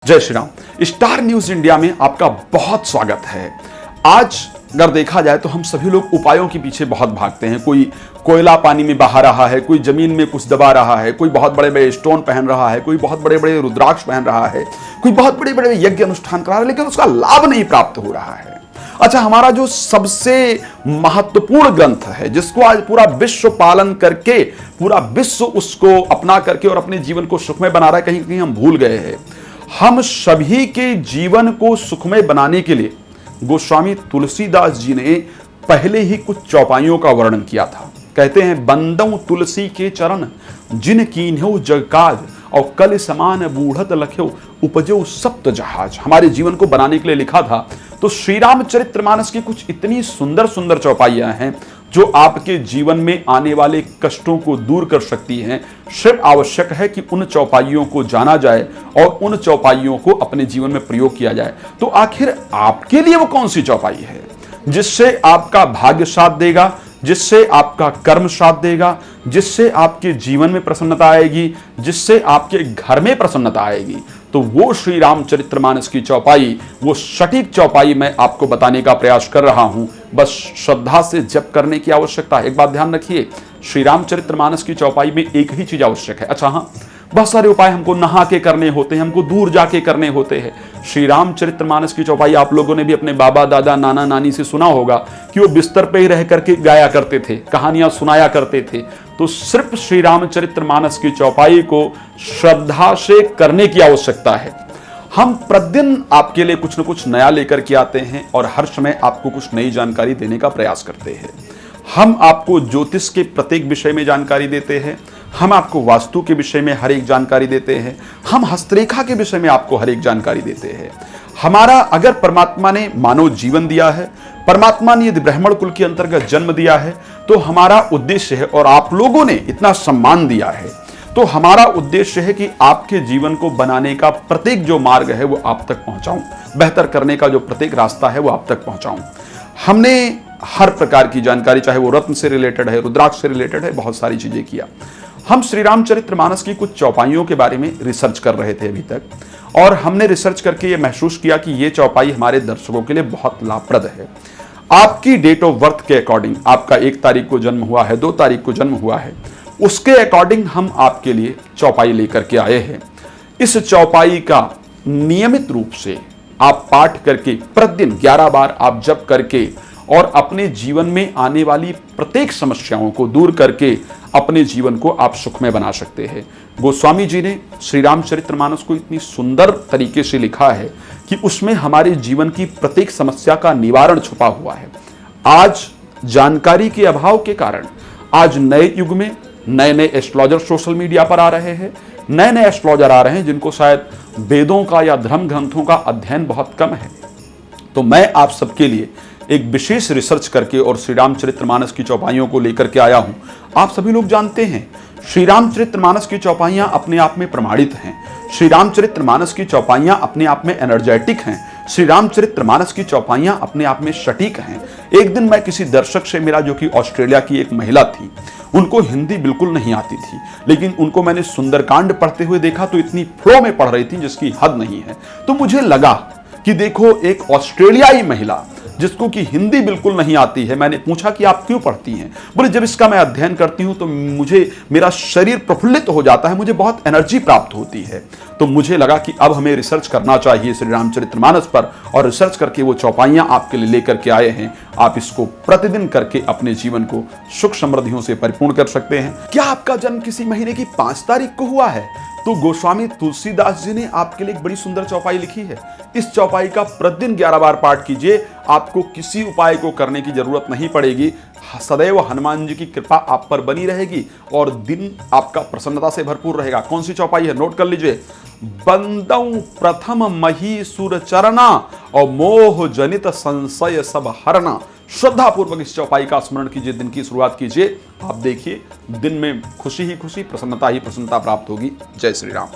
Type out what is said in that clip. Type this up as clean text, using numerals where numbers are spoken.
जय Shri Ram. Star news India में आपका बहुत स्वागत है। आज अगर देखा जाए तो हम सभी लोग उपायों के पीछे बहुत भागते हैं। कोई कोयला पानी में बहा रहा है, कोई जमीन में कुछ दबा रहा है, कोई बहुत बड़े बड़े स्टोन पहन रहा है, कोई बहुत बड़े बड़े रुद्राक्ष पहन रहा है, कोई बहुत बड़े बड़े यज्ञ अनुष्ठान करा रहा है, लेकिन उसका लाभ नहीं प्राप्त हो रहा है। अच्छा, हमारा जो सबसे महत्वपूर्ण ग्रंथ है, जिसको आज पूरा विश्व पालन करके, पूरा विश्व उसको अपना करके और अपने जीवन को सुखमय बना रहा है, कहीं कहीं हम भूल गए हैं। हम सभी के जीवन को सुखमय बनाने के लिए गोस्वामी तुलसीदास जी ने पहले ही कुछ चौपाइयों का वर्णन किया था। कहते हैं, बंदऊ तुलसी के चरण जिन कीन्ह्यो जग काज, और कल समान बूढ़त लख्यो उपजो सप्त जहाज। हमारे जीवन को बनाने के लिए लिखा था। तो श्री रामचरितमानस की कुछ इतनी सुंदर सुंदर चौपाइयां हैं जो आपके जीवन में आने वाले कष्टों को दूर कर सकती हैं। सिर्फ आवश्यक है कि उन चौपाइयों को जाना जाए और उन चौपाइयों को अपने जीवन में प्रयोग किया जाए। तो आखिर आपके लिए वो कौन सी चौपाई है जिससे आपका भाग्य साथ देगा, जिससे आपका कर्म साथ देगा, जिससे आपके जीवन में प्रसन्नता आएगी, जिससे आपके घर में प्रसन्नता आएगी? तो वो श्री रामचरितमानस की चौपाई, वो सटीक चौपाई मैं आपको बताने का प्रयास कर रहा हूं। बस श्रद्धा से जप करने की आवश्यकता है। एक बात ध्यान रखिए, श्री रामचरितमानस की चौपाई में एक ही चीज आवश्यक है। अच्छा हाँ, बहुत सारे उपाय हमको नहा के करने होते हैं, हमको दूर जाके करने होते हैं। श्री रामचरितमानस की चौपाई आप लोगों ने भी अपने बाबा दादा नाना नानी से सुना होगा कि वो बिस्तर पे ही रह करके गाया करते थे, कहानियां सुनाया करते थे। तो सिर्फ श्री रामचरितमानस की चौपाई को श्रद्धा से करने की आवश्यकता है। हम प्रतिदिन आपके लिए कुछ न कुछ नया लेकर के आते हैं और हर समय आपको कुछ नई जानकारी देने का प्रयास करते हैं। हम आपको ज्योतिष के प्रत्येक विषय में जानकारी देते हैं, हम आपको वास्तु के विषय में हर एक जानकारी देते हैं, हम हस्तरेखा के विषय में आपको हर एक जानकारी देते हैं। हमारा, अगर परमात्मा ने मानव जीवन दिया है, परमात्मा ने यदि ब्राह्मण कुल के अंतर्गत जन्म दिया है, तो हमारा उद्देश्य है, और आप लोगों ने इतना सम्मान दिया है, तो हमारा उद्देश्य है कि आपके जीवन को बनाने का प्रत्येक जो मार्ग है वो आप तक पहुंचाऊं, बेहतर करने का जो प्रत्येक रास्ता है वो आप तक पहुंचाऊं। हमने हर प्रकार की जानकारी, चाहे वो रत्न से रिलेटेड है, रुद्राक्ष से रिलेटेड है, बहुत सारी चीजें किया। हम श्री रामचरितमानस की कुछ चौपाइयों के बारे में रिसर्च कर रहे थे अभी तक, और हमने रिसर्च करके ये महसूस किया कि ये चौपाई हमारे दर्शकों के लिए बहुत लाभप्रद है। आपकी डेट ऑफ बर्थ के अकॉर्डिंग, आपका 1 तारीख को जन्म हुआ है, 2 तारीख को जन्म हुआ है, उसके अकॉर्डिंग हम आपके लिए चौपाई लेकर के आए हैं। इस चौपाई का नियमित रूप से आप पाठ करके प्रतिदिन 11 बार आप जप करके और अपने जीवन में आने वाली प्रत्येक समस्याओं को दूर करके अपने जीवन को आप सुखमय बना सकते हैं। गोस्वामी जी ने श्री रामचरितमानस को इतनी सुंदर तरीके से लिखा है कि उसमें हमारे जीवन की प्रत्येक समस्या का निवारण छुपा हुआ है। आज जानकारी के अभाव के कारण, आज नए युग में नए नए एस्ट्रोलॉजर सोशल मीडिया पर आ रहे हैं, नए नए एस्ट्रोलॉजर आ रहे हैं जिनको शायद वेदों का या धर्म ग्रंथों का अध्ययन बहुत कम है। तो मैं आप सबके लिए एक विशेष रिसर्च करके और श्री रामचरितमानस की चौपाइयों को लेकर के आया हूं। आप सभी लोग जानते हैं, श्री रामचरितमानस की चौपाइयां अपने आप में प्रमाणित हैं। श्री रामचरितमानस की चौपाइयां अपने आप में एनर्जेटिक हैं। श्री रामचरितमानस की चौपाइयां अपने आप में सटीक हैं। एक दिन मैं किसी दर्शक से मिला जो कि ऑस्ट्रेलिया की एक महिला थी। उनको हिंदी बिल्कुल नहीं आती थी, लेकिन उनको मैंने सुंदरकांड पढ़ते हुए देखा तो इतनी फ्लो में पढ़ रही थी जिसकी हद नहीं है। तो मुझे लगा कि देखो, एक ऑस्ट्रेलियाई महिला जिसको कि हिंदी बिल्कुल नहीं आती है, मैंने पूछा कि आप क्यों पढ़ती हैं? बोले, जब इसका मैं अध्ययन करती हूं तो मेरा शरीर प्रफुल्लित हो जाता है, मुझे बहुत एनर्जी प्राप्त होती है। तो मुझे लगा कि अब हमें रिसर्च करना चाहिए श्री रामचरितमानस पर, और रिसर्च करके वो चौपाइयां आपके लिए लेकर के आए हैं। आप इसको प्रतिदिन करके अपने जीवन को सुख समृद्धियों से परिपूर्ण कर सकते हैं। क्या आपका जन्म किसी महीने की 5 तारीख को हुआ है? तो गोस्वामी तुलसीदास जी ने आपके लिए एक बड़ी सुंदर चौपाई लिखी है। इस चौपाई का प्रतिदिन 11 बार पाठ कीजिए, आपको किसी उपाय को करने की जरूरत नहीं पड़ेगी। सदैव हनुमान जी की कृपा आप पर बनी रहेगी और दिन आपका प्रसन्नता से भरपूर रहेगा। कौन सी चौपाई है, नोट कर लीजिए। बंदऊ प्रथम मही सुर चरना और मोह जनित संशय सब हरना। श्रद्धा पूर्वक इस चौपाई का स्मरण कीजिए, दिन की शुरुआत कीजिए। आप देखिए, दिन में खुशी ही खुशी, प्रसन्नता ही प्रसन्नता प्राप्त होगी। जय श्री राम।